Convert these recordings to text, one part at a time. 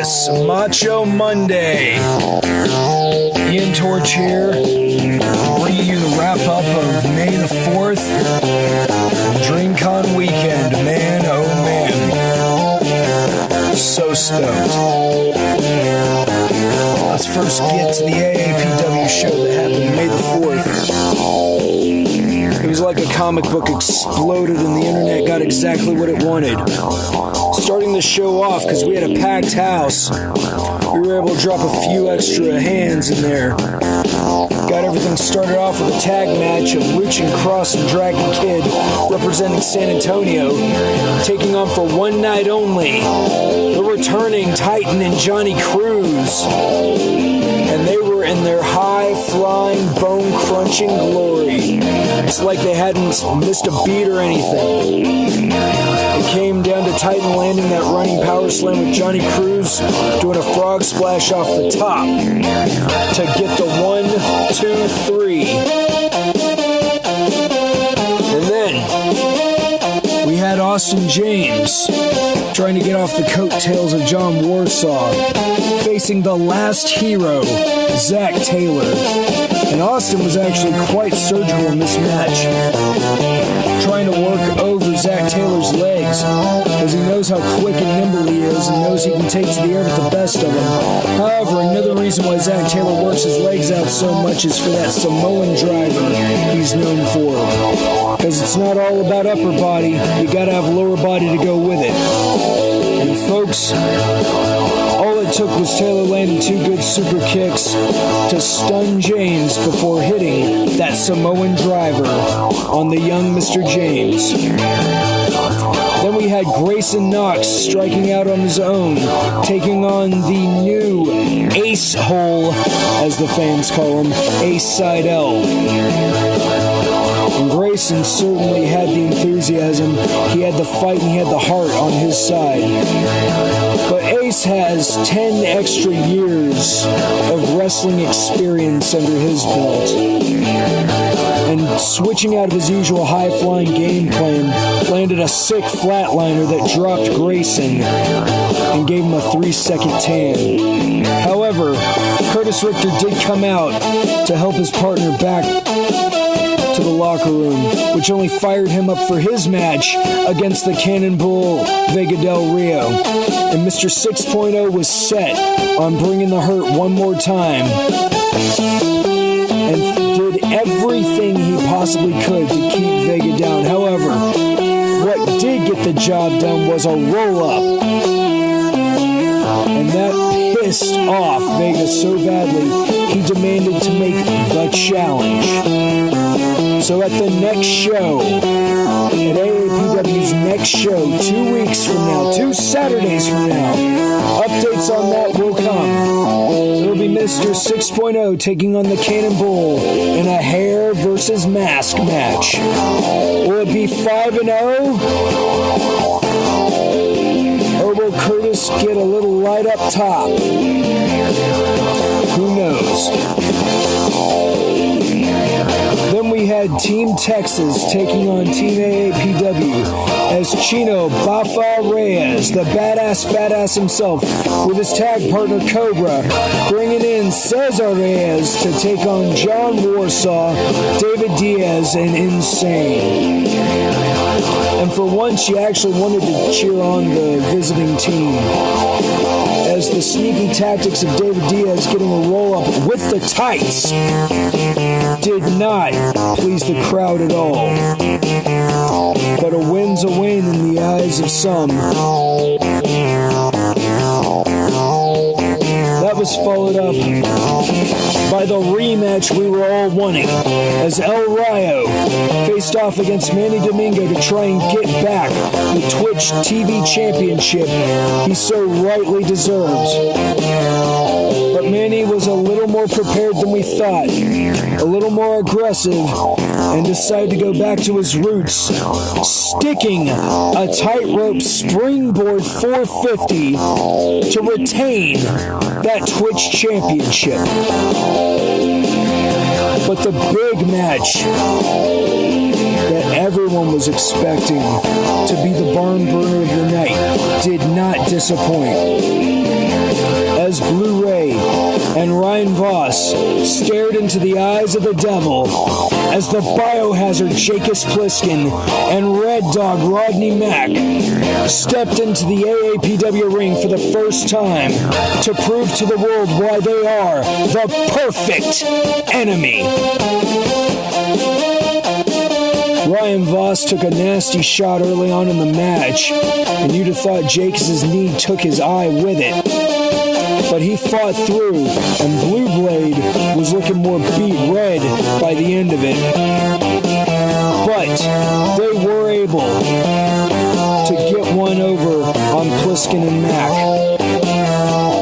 Yes, Macho Monday. Ian Torch here, bringing you the wrap-up of May the 4th, DreamCon weekend. Man, oh man. So stoked. Let's first get to the AAPW show that happened May the 4th. It was like a comic book exploded and the internet got exactly what it wanted. Starting the show off, because we had a packed house, we were able to drop a few extra hands in there. Got everything started off with a tag match of Lucha Cross and Dragon Kid representing San Antonio, taking on for one night only the returning Titan and Johnny Cruz. And they were in their high-flying, bone-crunching glory. It's like they hadn't missed a beat or anything. It came down to Titan landing that running power slam with Johnny Cruz doing a frog splash off the top to get the 1, 2, 3. And then we had Austin James trying to get off the coattails of John Warsaw, facing the last hero, Zach Taylor. And Austin was actually quite surgical in this match, trying to work over Zach Taylor's legs, because he knows how quick and nimble he is and knows he can take to the air with the best of them. However, another reason why Zach Taylor works his legs out so much is for that Samoan driver he's known for. Because it's not all about upper body, you gotta have lower body to go with it. And folks, all it took was Taylor landing 2 good super kicks to stun James before hitting that Samoan driver on the young Mr. James. Then we had Grayson Knox striking out on his own, taking on the new Ace Hole, as the fans call him, Ace Seidel. And Grayson certainly had the enthusiasm, he had the fight, and he had the heart on his side. But Ace has 10 extra years of wrestling experience under his belt. And switching out of his usual high-flying game plan, landed a sick flatliner that dropped Grayson and gave him a 3-second tan. However, Curtis Richter did come out to help his partner back to the locker room, which only fired him up for his match against the Cannonball Vega Del Rio. And Mr. 6.0 was set on bringing the hurt one more time and did everything he possibly could to keep Vega down. However, what did get the job done was a roll-up, and that pissed off Vega so badly he demanded to make the challenge. So at the next show, at AAPW's next show, 2 weeks from now, 2 Saturdays from now, updates on that will come. It'll be Mr. 6.0 taking on the Cannonball in a hair versus mask match. Will it be 5-0? Or will Curtis get a little light up top? Who knows? Then we had Team Texas taking on Team AAPW as Chino Bafa Reyes, the badass fat-ass himself, with his tag partner Cobra, bringing in Cesar Reyes to take on John Warsaw, David Diaz, and Insane. And for once, you actually wanted to cheer on the visiting team, as the sneaky tactics of David Diaz getting a roll-up with the tights did not please the crowd at all. But a win's a win in the eyes of some. That was followed up by the rematch we were all wanting, as El Rayo faced off against Manny Domingo to try and get back the Twitch TV championship he so rightly deserves. But Manny was a little more prepared than we thought, a little more aggressive, and decided to go back to his roots, sticking a tightrope springboard 450 to retain that Twitch championship. But the big match that everyone was expecting to be the barn burner of the night did not disappoint. Voss stared into the eyes of the devil as the biohazard Jacobs Pliskin and Red Dog Rodney Mack stepped into the AAPW ring for the first time to prove to the world why they are the perfect enemy. Ryan Voss took a nasty shot early on in the match, and you'd have thought Jacobs' knee took his eye with it. But he fought through, and Blue Blade was looking more beat red by the end of it. But they were able to get one over on Pliskin and Mack.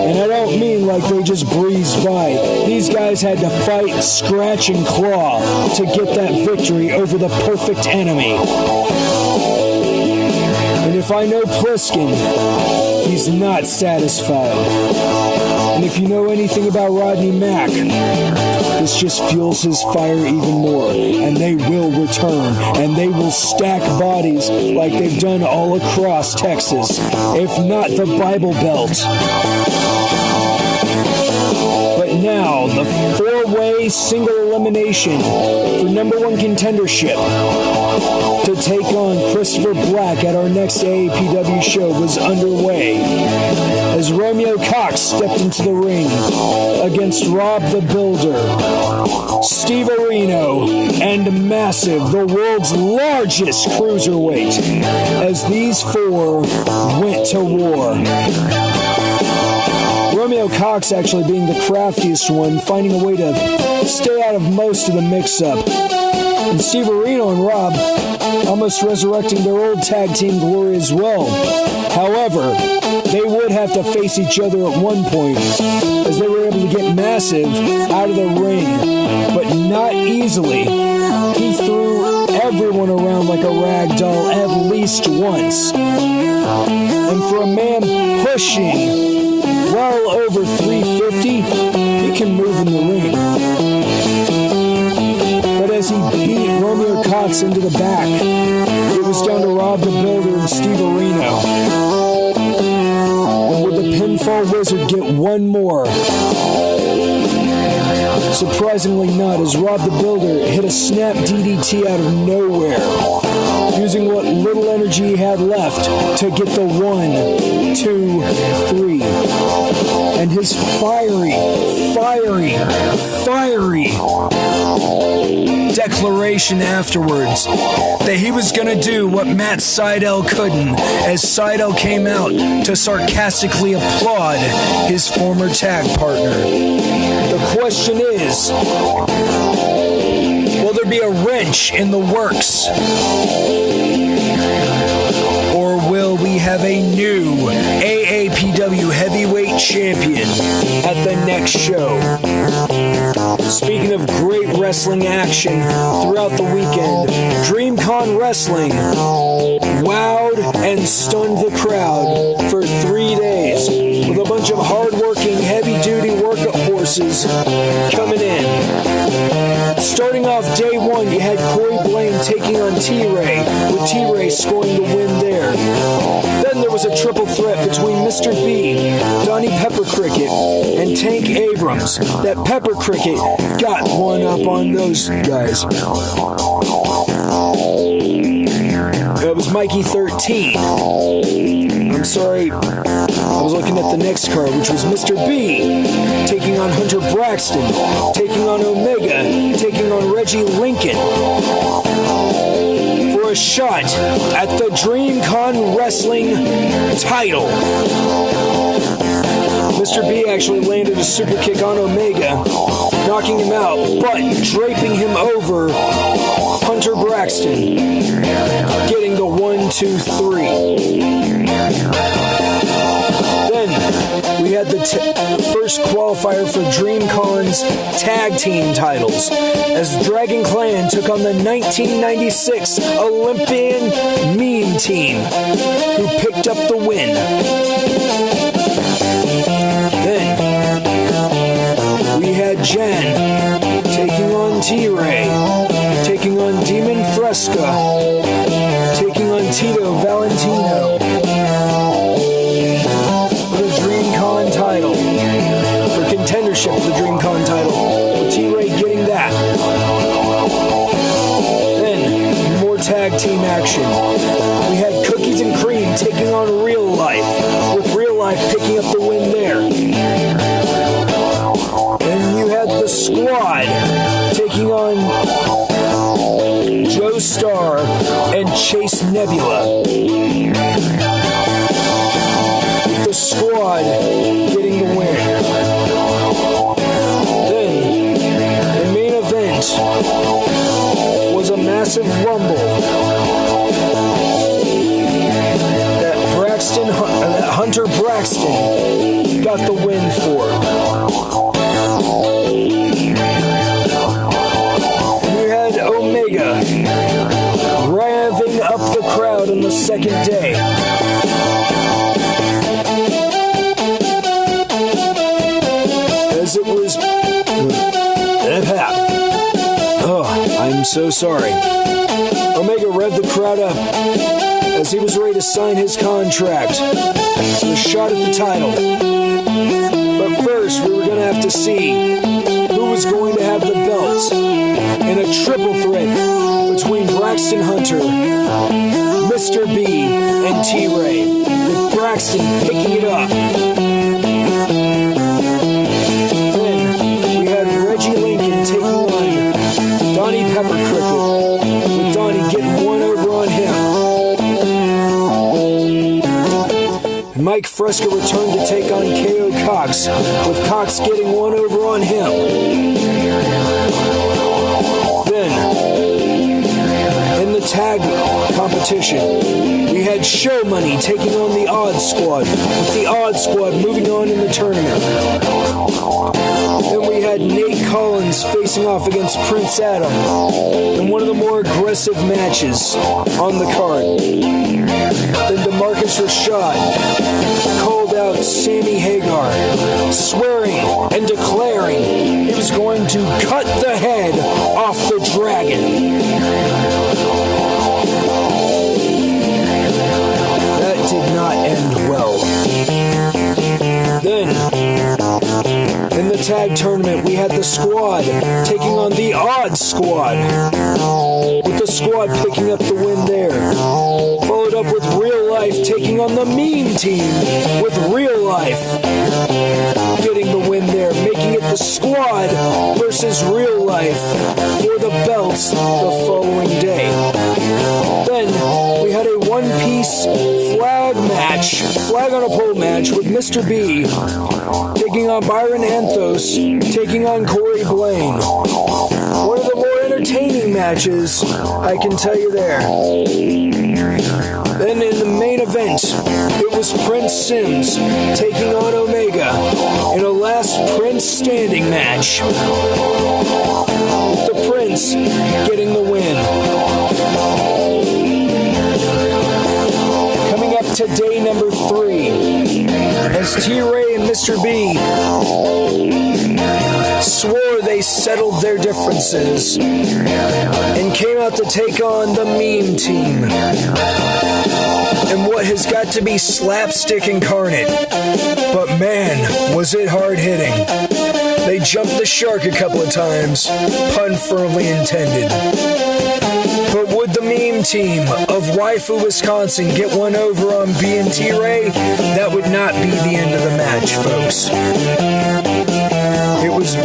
And I don't mean like they just breezed by. These guys had to fight, scratch, and claw to get that victory over the perfect enemy. And if I know Pliskin, he's not satisfied. And if you know anything about Rodney Mack, this just fuels his fire even more. And they will return, and they will stack bodies like they've done all across Texas, if not the Bible Belt. But now, the four-way single elimination for #1 contendership to take on Christopher Black at our next AAPW show was underway as Romeo Cox stepped into the ring against Rob the Builder, Steve Areno, and Massive, the world's largest cruiserweight, as these four went to war. Romeo Cox actually being the craftiest one, finding a way to stay out of most of the mix-up. And Steve Areno and Rob almost resurrecting their old tag team glory as well. However, they would have to face each other at one point, as they were able to get Massive out of the ring, but not easily. He threw everyone around like a rag doll at least once. And for a man pushing well over 350, he can move in the ring. But as he beat Romeo Cox into the back, it was down to Rob the Builder and Steve Areno. And would the Pinfall Wizard get one more? Surprisingly not, as Rob the Builder hit a snap DDT out of nowhere, using what little energy he had left to get the 1, 2, 3. And his fiery declaration afterwards that he was going to do what Matt Sydal couldn't, as Sydal came out to sarcastically applaud his former tag partner. The question is, will there be a wrench in the works? Or will we have a new AAPW heavyweight champion at the next show? Speaking of great wrestling action throughout the weekend, DreamCon Wrestling wowed and stunned the crowd for 3 days with a bunch of hard-working, heavy-duty workhorses coming in. Starting off day one, you had Corey Blaine taking on T-Ray, with T-Ray scoring the win there. Then there was a triple threat between Mr. B, Donnie Pepper Cricket, and Tank Abrams. That Pepper Cricket got one up on those guys. It was Mikey 13. I'm sorry, I was looking at the next card, which was Mr. B taking on Hunter Braxton, taking on Omega, taking on Reggie Lincoln for a shot at the DreamCon Wrestling title. Mr. B actually landed a super kick on Omega, knocking him out, but draping him over Hunter Braxton, getting the 1, 2, 3. Then we had the first qualifier for DreamCon's tag team titles, as Dragon Clan took on the 1996 Olympian Meme Team, who picked up the win. Then we had Jen taking on T-Ray, taking on Demon Fresca, taking on Tito Valentino for the DreamCon title, for contendership of the DreamCon title. Life picking up the win there. And you had the Squad taking on Joe Starr and Chase Nebula. With the Squad getting the win. Then, the main event was a massive rumble that Hunter Braxton got the win for. We had Omega revving up the crowd on the second day. As it was... Oh, I'm so sorry. Omega revved the crowd up as he was ready to sign his contract. The shot at the title. But first, we were going to have to see who was going to have the belts in a triple threat between Braxton Hunter, Mr. B, and T-Ray, with Braxton picking it up. Then, we had Reggie Lincoln taking on Donnie Pepper Cricket, with Donnie getting one over on him. Mike Fresca returned to take on KO Cox, with Cox getting one over on him. Then, in the tag competition, we had Show Money taking on the Odd Squad, with the Odd Squad moving on in the tournament. Then we had Nate Collins facing off against Prince Adam in one of the more aggressive matches on the card. Then DeMarcus Rashad called out Sammy Hagar, swearing and declaring he was going to cut the head off the dragon. That did not end well. Then, in the tag tournament, we had the Squad taking on the Odd Squad, with the Squad picking up the win there. Followed up with Real Life taking on the Meme Team, with Real Life getting the win there, making it the Squad versus Real Life for the belts the following day. Then we had a one-piece flag match, flag on a pole match, with Mr. B taking on Byron Anthos, taking on Corey Blaine. One of the more entertaining matches, I can tell you there. Then in the main event, it was Prince Sims taking on Omega in a last Prince standing match, with the Prince getting the win. Coming up to day number 3, as T-Ray and Mr. B swore they settled their differences and came out to take on the Meme Team in what has got to be slapstick incarnate. But man, was it hard-hitting. They jumped the shark a couple of times, pun firmly intended. But would the Meme Team of Waifu, Wisconsin get one over on B and T-Ray? That would not be the end of the match, folks. It was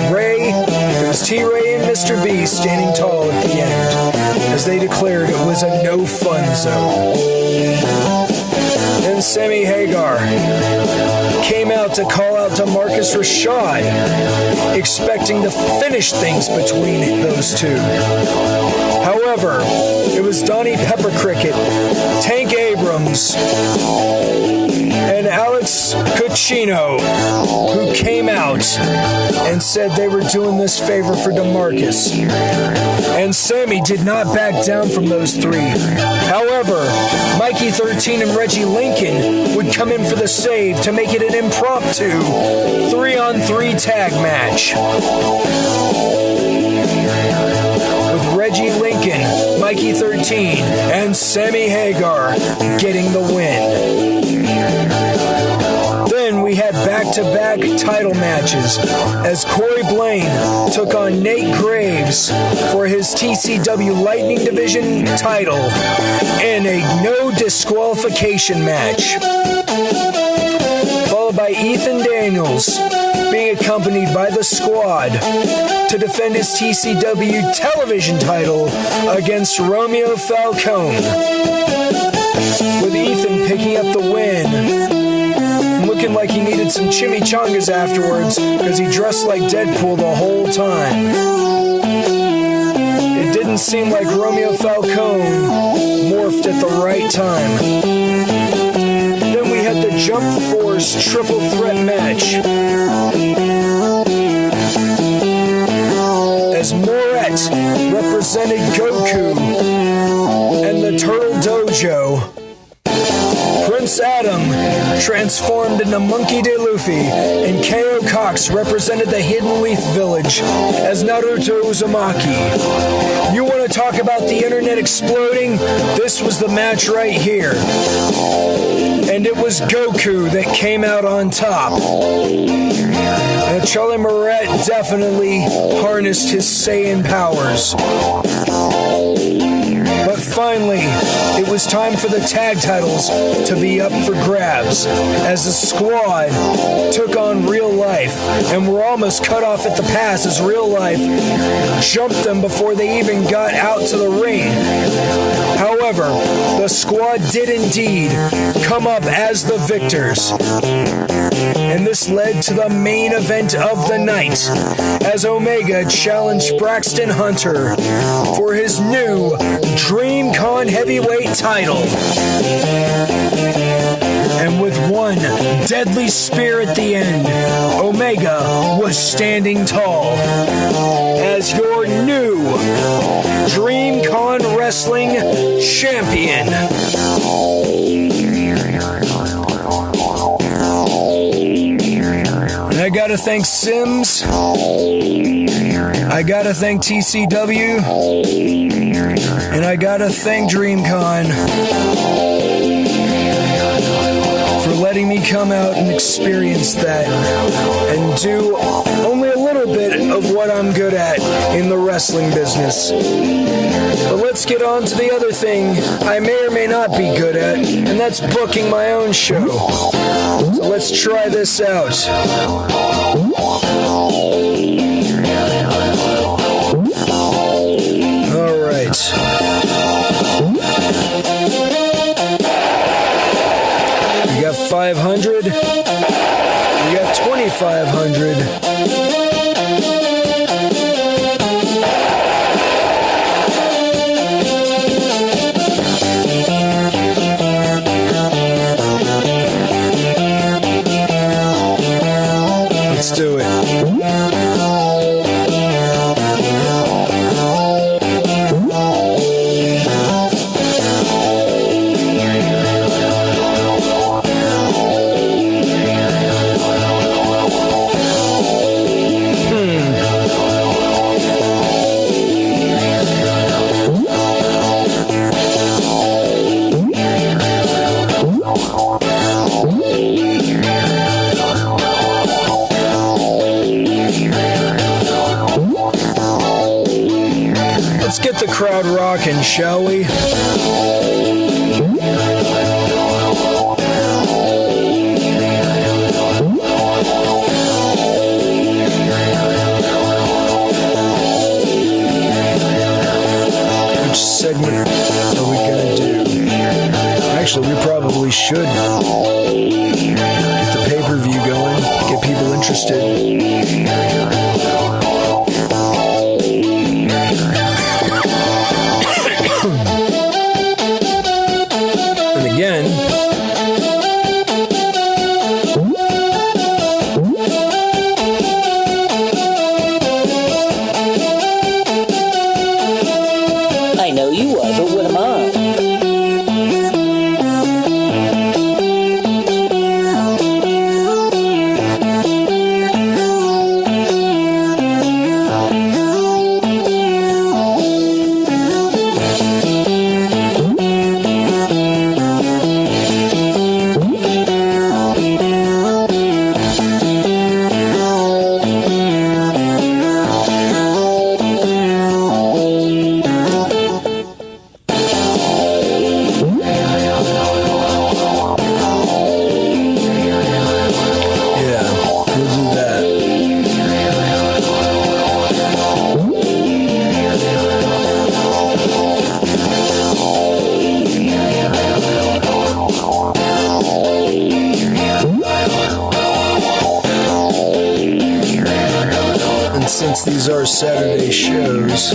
T-Ray and Mr. B standing tall at the end, as they declared it was a no-fun zone. Then Sammy Hagar came out to call out to Marcus Rashad, expecting to finish things between those two. However, it was Donnie Pepper Cricket, Tank Abrams, and Alex Cucino who came out and said they were doing this favor for DeMarcus. And Sammy did not back down from those three. However, Mikey 13 and Reggie Lincoln would come in for the save to make it an impromptu 3-on-3 tag match, with Reggie Lincoln, Mikey 13, and Sammy Hagar getting the win. Then we had back-to-back title matches as Corey Blaine took on Nate Graves for his TCW Lightning Division title in a no disqualification match. Followed Ethan Daniels, being accompanied by the Squad, to defend his TCW television title against Romeo Falcone, with Ethan picking up the win, looking like he needed some chimichangas afterwards because he dressed like Deadpool the whole time. It didn't seem like Romeo Falcone morphed at the right time. Then we had the Jump Force triple threat match, as Moret represented Goku and the Turtle Dojo. Prince Adam transformed into Monkey D. Luffy, and K.O. Cox represented the Hidden Leaf Village as Naruto Uzumaki. You want to talk about the internet exploding? This was the match right here. And it was Goku that came out on top. And Charlie Moret definitely harnessed his Saiyan powers. But finally, it was time for the tag titles to be up for grabs, as the Squad took on Real Life, and were almost cut off at the pass as Real Life jumped them before they even got out to the ring. However, the Squad did indeed come up as the victors. And this led to the main event of the night, as Omega challenged Braxton Hunter for his new DreamCon heavyweight title. And with one deadly spear at the end, Omega was standing tall as your new DreamCon Wrestling champion. And I gotta thank Sims, I gotta thank TCW, and I gotta thank DreamCon for letting me come out and experience that and do only a little bit of what I'm good at in the wrestling business. But let's get on to the other thing I may or may not be good at, and that's booking my own show. So let's try this out. All right. We got 500. We got 2,500. Let's do it. Let's get the crowd rocking, shall we? Which segment are we gonna do? Actually, we probably should get the pay-per-view going, get people interested. And again, I know you are, but what am I? since these are Saturday shows.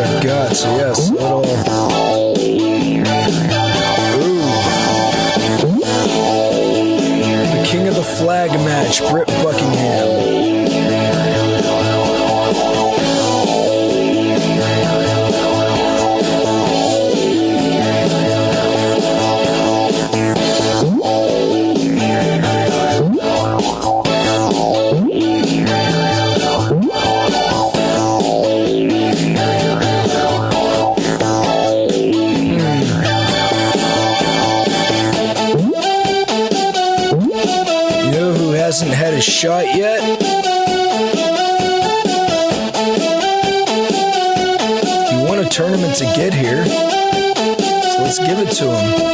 I've got, so yes, little. Ooh. The King of the Flag match, Britt Buckingham. Hasn't had a shot yet. You won a tournament to get here, so let's give it to him.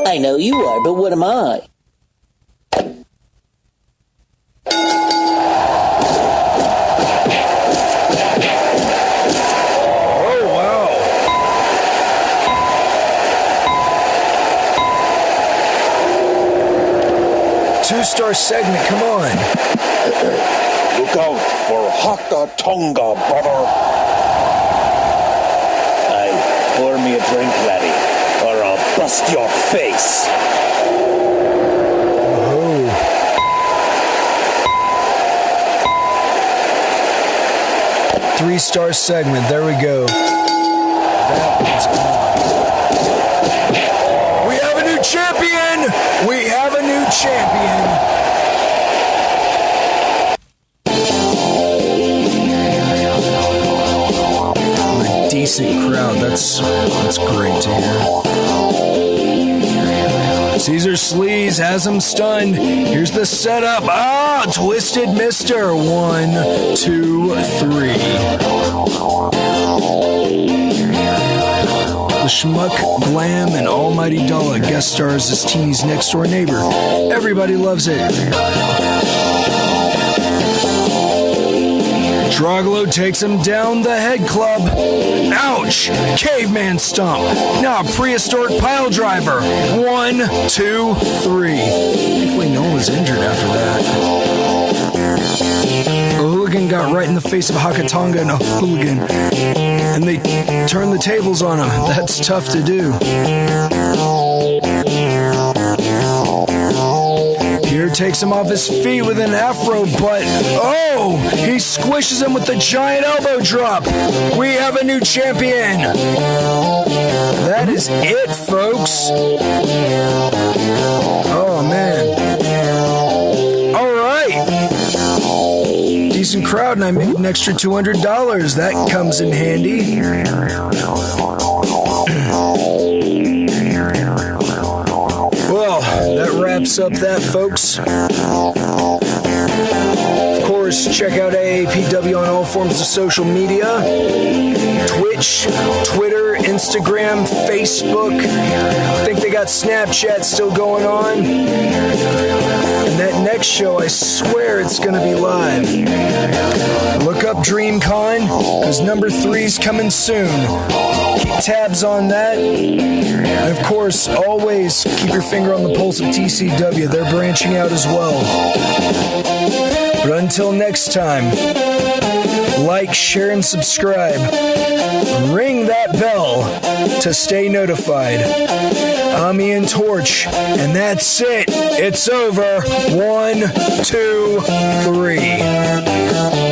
I know you are, but what am I? Oh, wow. Two-star segment, come on. Look out for Hakka Tonga, brother. Aye, pour me a drink, laddie, or I'll bust your face. Oh. Three-star segment, there we go. That one's on. We have a new champion! We have a new champion! Decent crowd. That's great to hear. Caesar Sleaze has him stunned. Here's the setup. Ah, Twisted Mister. 1, 2, 3. The Schmuck, Glam, and Almighty Dollar guest stars as Teeny's next door neighbor. Everybody loves it. Droglo takes him down the head club. Ouch! Caveman stomp. Now prehistoric pile driver. 1, 2, 3. Thankfully no one was injured after that. A hooligan got right in the face of Hakatonga and a hooligan, and they turned the tables on him. That's tough to do. Here takes him off his feet with an afro, but oh, he squishes him with the giant elbow drop. We have a new champion. That is it, folks. Oh, man. All right. Decent crowd, and I made an extra $200. That comes in handy. Well, that wraps up that, folks. Of course, check out AAPW on all forms of social media. Twitch, Twitter, Instagram, Facebook. I think they got Snapchat still going on. And that next show, I swear it's going to be live. Look up DreamCon, because number 3's coming soon. Keep tabs on that. And of course, always keep your finger on the pulse of TCW. They're branching out as well. But until next time, like, share, and subscribe. Ring that bell to stay notified. I'm Ian Torch, and that's it. It's over. 1, 2, 3.